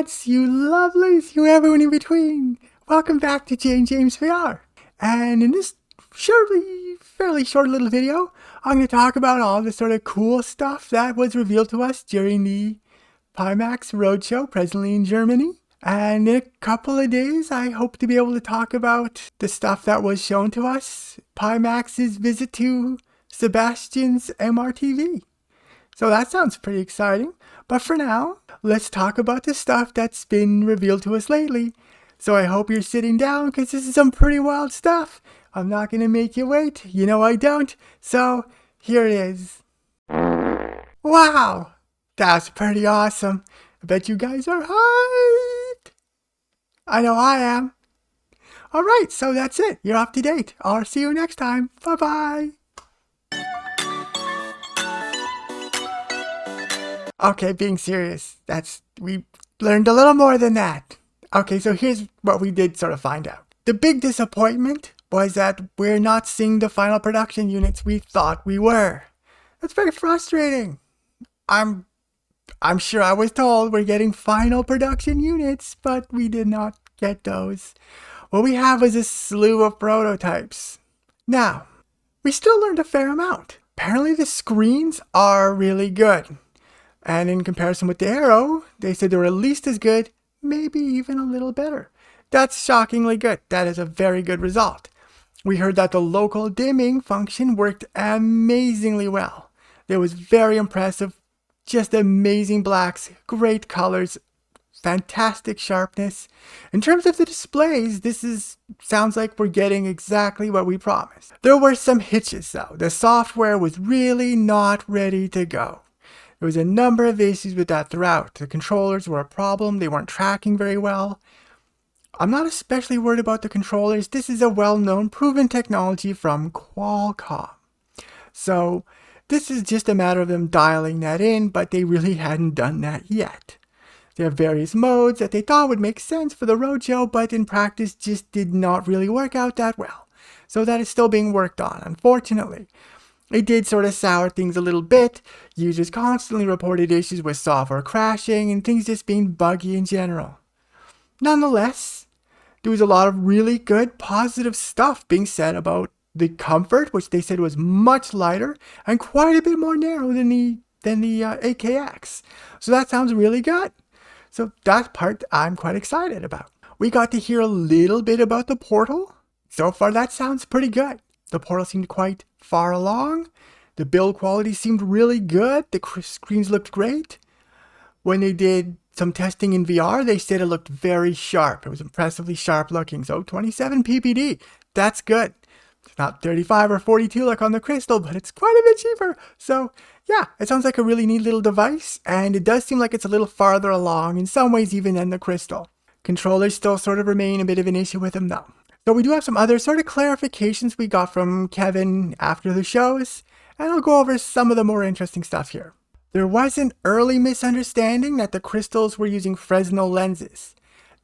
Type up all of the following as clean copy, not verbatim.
lads, you lovelies, you everyone in between. Welcome back to JameJame's VR. And in this fairly short little video, I'm going to talk about all the sort of cool stuff that was revealed to us during the Pimax Roadshow, presently in Germany. And in a couple of days, I hope to be able to talk about the stuff that was shown to us, Pimax's visit to Sebastian's MRTV. So that sounds pretty exciting. But for now, let's talk about the stuff that's been revealed to us lately. So I hope you're sitting down because this is some pretty wild stuff. I'm not going to make you wait. You know I don't. So here it is. Wow! That's pretty awesome. I bet you guys are hyped. I know I am. Alright, so that's it. You're up to date. I'll see you next time. Bye-bye. Okay, being serious. We learned a little more than that. Okay, so here's what we did sort of find out. The big disappointment was that we're not seeing the final production units we thought we were. That's very frustrating. I'm sure I was told we're getting final production units, but we did not get those. What we have is a slew of prototypes. Now, we still learned a fair amount. Apparently the screens are really good. And in comparison with the Arrow, they said they were at least as good, maybe even a little better. That's shockingly good. That is a very good result. We heard that the local dimming function worked amazingly well. It was very impressive. Just amazing blacks, great colors, fantastic sharpness. In terms of the displays, sounds like we're getting exactly what we promised. There were some hitches though. The software was really not ready to go. There was a number of issues with that throughout. The controllers were a problem. They weren't tracking very well. I'm not especially worried about the controllers. This is a well-known, proven technology from Qualcomm. So this is just a matter of them dialing that in, but they really hadn't done that yet. There are various modes that they thought would make sense for the Roadshow, but in practice just did not really work out that well. So that is still being worked on, unfortunately. It did sort of sour things a little bit. Users constantly reported issues with software crashing and things just being buggy in general. Nonetheless, there was a lot of really good positive stuff being said about the comfort, which they said was much lighter and quite a bit more narrow than the AKX. So that sounds really good. So that part I'm quite excited about. We got to hear a little bit about the portal. So far that sounds pretty good. The portal seemed quite far along. The build quality seemed really good. The screens looked great. When they did some testing in VR, they said it looked very sharp. It was impressively sharp looking. So 27 PPD, that's good. It's not 35 or 42 like on the Crystal, but it's quite a bit cheaper. So yeah, it sounds like a really neat little device. And it does seem like it's a little farther along, in some ways even than the Crystal. Controllers still sort of remain a bit of an issue with them though. So we do have some other sort of clarifications we got from Kevin after the shows, and I'll go over some of the more interesting stuff here. There was an early misunderstanding that the Crystals were using Fresnel lenses.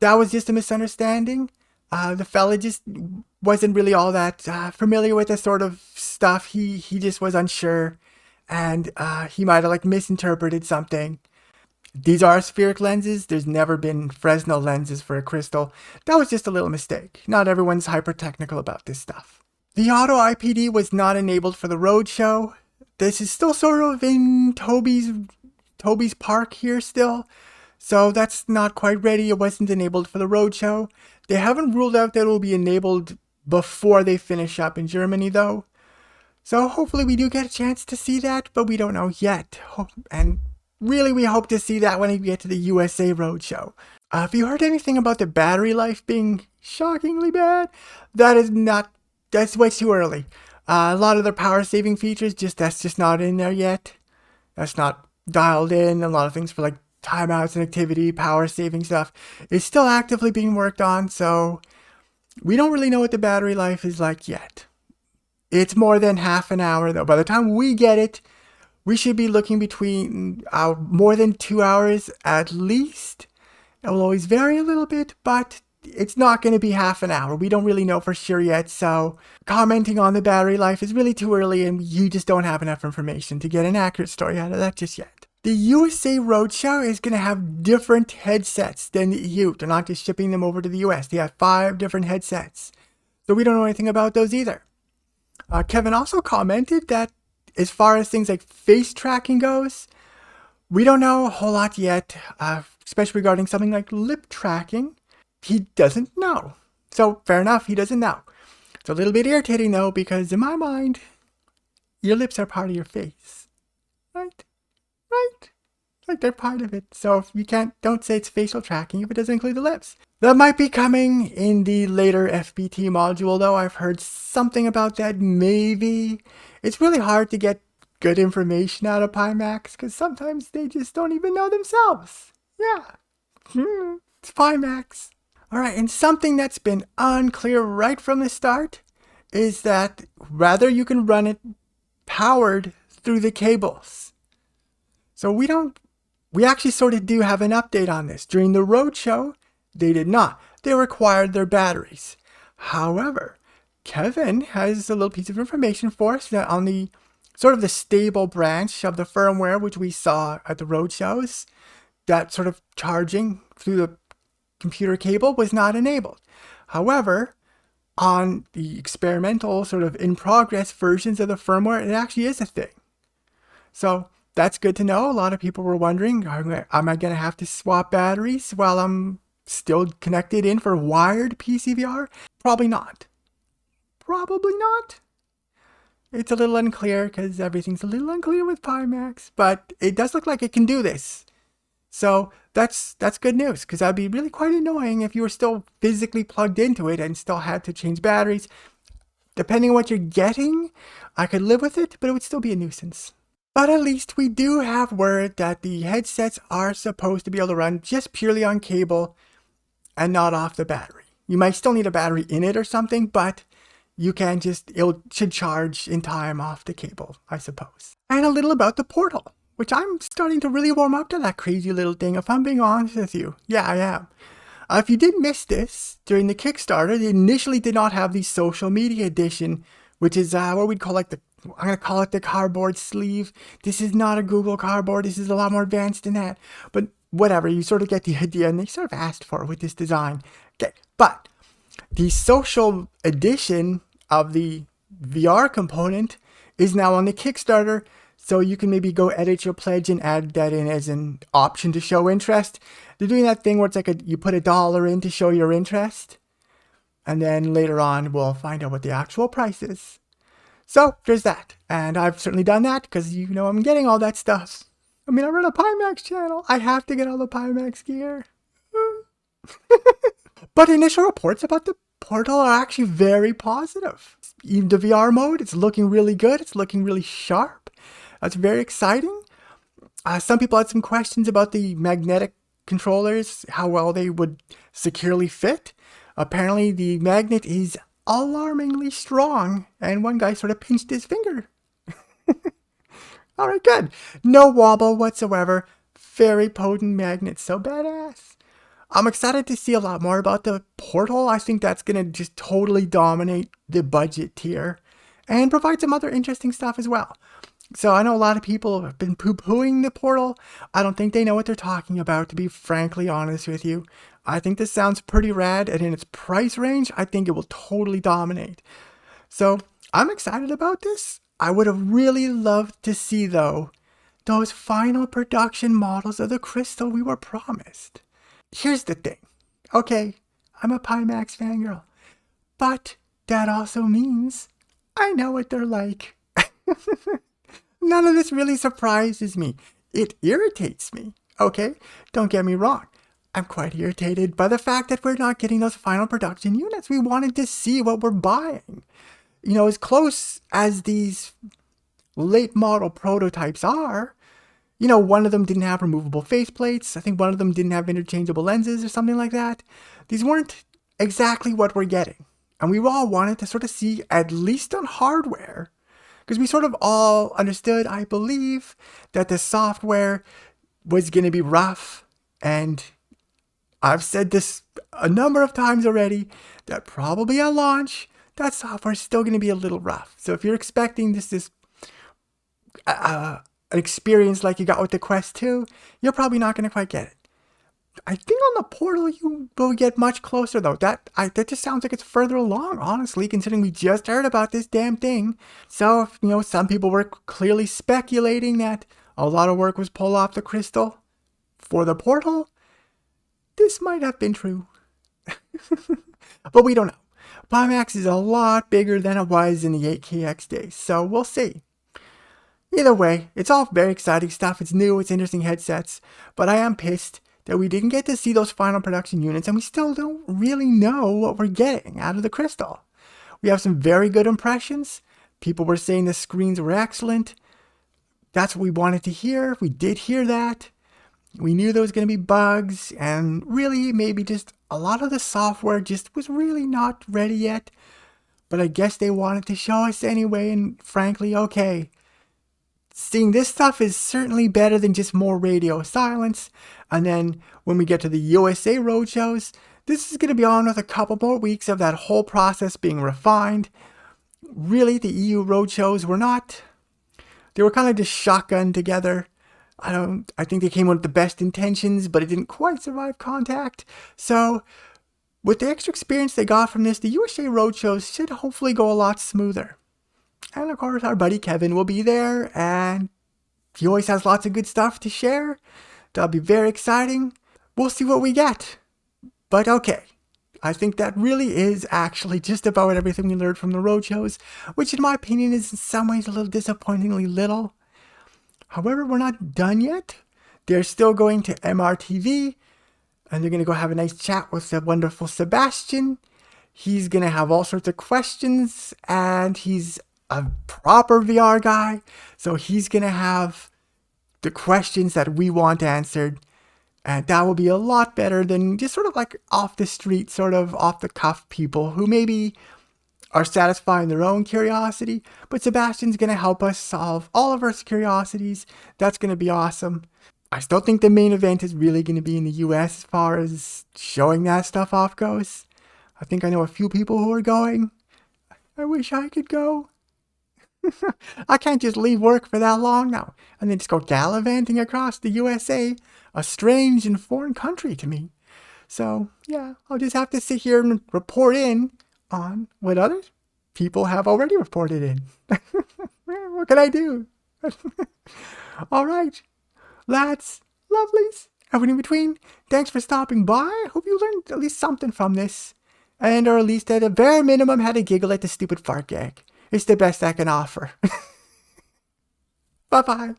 That was just a misunderstanding. The fella just wasn't really all that familiar with this sort of stuff. He just was unsure, and he might have misinterpreted something. These are spheric lenses. There's never been Fresnel lenses for a Crystal. That was just a little mistake. Not everyone's hyper technical about this stuff. The auto IPD was not enabled for the Roadshow. This is still sort of in Toby's park here still. So that's not quite ready. It wasn't enabled for the Roadshow. They haven't ruled out that it will be enabled before they finish up in Germany though. So hopefully we do get a chance to see that, but we don't know yet. And really, we hope to see that when we get to the USA Roadshow. If you heard anything about the battery life being shockingly bad, that's way too early. A lot of their power saving features, that's just not in there yet. That's not dialed in. A lot of things for timeouts and activity, power saving stuff is still actively being worked on. So we don't really know what the battery life is like yet. It's more than half an hour though. By the time we get it, we should be looking between more than 2 hours at least. It will always vary a little bit, but it's not going to be half an hour. We don't really know for sure yet, so commenting on the battery life is really too early, and you just don't have enough information to get an accurate story out of that just yet. The USA Roadshow is going to have different headsets than the EU. They're not just shipping them over to the US. They have 5 different headsets. So we don't know anything about those either. Kevin also commented that as far as things like face tracking goes, we don't know a whole lot yet, especially regarding something like lip tracking. He doesn't know. So fair enough, he doesn't know. It's a little bit irritating though, because in my mind, your lips are part of your face. Right? Like they're part of it. So if you don't say it's facial tracking if it doesn't include the lips. That might be coming in the later FBT module though. I've heard something about that, maybe. It's really hard to get good information out of Pimax because sometimes they just don't even know themselves. Yeah. It's Pimax. Alright, and something that's been unclear right from the start is that rather you can run it powered through the cables. So we actually sort of do have an update on this. During the Roadshow, they did not. They required their batteries. However, Kevin has a little piece of information for us that on the sort of the stable branch of the firmware, which we saw at the Roadshows, that sort of charging through the computer cable was not enabled. However, on the experimental sort of in progress versions of the firmware, it actually is a thing. So that's good to know. A lot of people were wondering, am I going to have to swap batteries while I'm still connected in for wired PCVR? Probably not. It's a little unclear because everything's a little unclear with Pimax, but it does look like it can do this. So that's good news, because that'd be really quite annoying if you were still physically plugged into it and still had to change batteries. Depending on what you're getting, I could live with it, but it would still be a nuisance. But at least we do have word that the headsets are supposed to be able to run just purely on cable and not off the battery. You might still need a battery in it or something, but you can it should charge in time off the cable, I suppose. And a little about the portal, which I'm starting to really warm up to that crazy little thing, if I'm being honest with you. Yeah, I am. If you did miss this, during the Kickstarter, they initially did not have the social media edition, which is what we'd call like I'm going to call it the cardboard sleeve. This is not a Google cardboard. This is a lot more advanced than that. But whatever, you sort of get the idea, and they sort of asked for it with this design. Okay, but the social edition of the VR component is now on the Kickstarter, so you can maybe go edit your pledge and add that in as an option to show interest. They're doing that thing where it's like you put $1 in to show your interest, and then later on we'll find out what the actual price is. So there's that, and I've certainly done that because I'm getting all that stuff. I mean, I run a Pimax channel. I have to get all the Pimax gear. But initial reports about the portal are actually very positive. Even the VR mode, it's looking really good. It's looking really sharp. That's very exciting. Some people had some questions about the magnetic controllers, how well they would securely fit. Apparently, the magnet is alarmingly strong, and one guy sort of pinched his finger. All right, good. No wobble whatsoever. Very potent magnet, so badass. I'm excited to see a lot more about the portal. I think that's going to just totally dominate the budget tier and provide some other interesting stuff as well. So I know a lot of people have been poo-pooing the portal. I don't think they know what they're talking about, to be frankly honest with you. I think this sounds pretty rad, and in its price range, I think it will totally dominate. So I'm excited about this. I would have really loved to see, though, those final production models of the crystal we were promised. Here's the thing. Okay, I'm a Pimax fangirl, but that also means I know what they're like. None of this really surprises me. It irritates me, okay? Don't get me wrong. I'm quite irritated by the fact that we're not getting those final production units. We wanted to see what we're buying. As close as these late model prototypes are, one of them didn't have removable faceplates. I think one of them didn't have interchangeable lenses or something like that. These weren't exactly what we're getting. And we all wanted to sort of see, at least on hardware, because we sort of all understood, I believe, that the software was going to be rough. And I've said this a number of times already, that probably at launch, that software is still going to be a little rough. So if you're expecting this an experience like you got with the Quest 2, you're probably not going to quite get it. I think on the portal you will get much closer though. That just sounds like it's further along, honestly, considering we just heard about this damn thing. So, some people were clearly speculating that a lot of work was pulled off the crystal for the portal. This might have been true. But we don't know. Pimax is a lot bigger than it was in the 8KX days, so we'll see. Either way, it's all very exciting stuff. It's new, it's interesting headsets, but I am pissed that we didn't get to see those final production units, and we still don't really know what we're getting out of the crystal. We have some very good impressions. People were saying the screens were excellent. That's what we wanted to hear. We did hear that. We knew there was going to be bugs, and really maybe just a lot of the software just was really not ready yet. But I guess they wanted to show us anyway, and frankly, okay. Seeing this stuff is certainly better than just more radio silence. And then when we get to the USA roadshows, this is going to be on with a couple more weeks of that whole process being refined. Really, the EU roadshows were not. They were kind of just shotgun together. I think they came with the best intentions, but it didn't quite survive contact. So, with the extra experience they got from this, the USA roadshows should hopefully go a lot smoother. And of course, our buddy Kevin will be there, and he always has lots of good stuff to share. That'll be very exciting. We'll see what we get. But okay, I think that really is actually just about everything we learned from the roadshows, which in my opinion is in some ways a little disappointingly little. However, we're not done yet. They're still going to MRTV, and they're going to go have a nice chat with the wonderful Sebastian. He's going to have all sorts of questions, and he's a proper VR guy, so he's going to have the questions that we want answered, and that will be a lot better than just sort of like off the street, sort of off the cuff people who maybe are satisfying their own curiosity, but Sebastian's going to help us solve all of our curiosities. That's going to be awesome. I still think the main event is really going to be in the US as far as showing that stuff off goes. I think I know a few people who are going. I wish I could go. I can't just leave work for that long now and then just go gallivanting across the USA, a strange and foreign country to me. So, yeah, I'll just have to sit here and report in on what other people have already reported in. What can I do? All right, lads, lovelies, everyone in between, thanks for stopping by. I hope you learned at least something from this, and or at least at a bare minimum had a giggle at the stupid fart gag. It's the best I can offer. Bye-bye.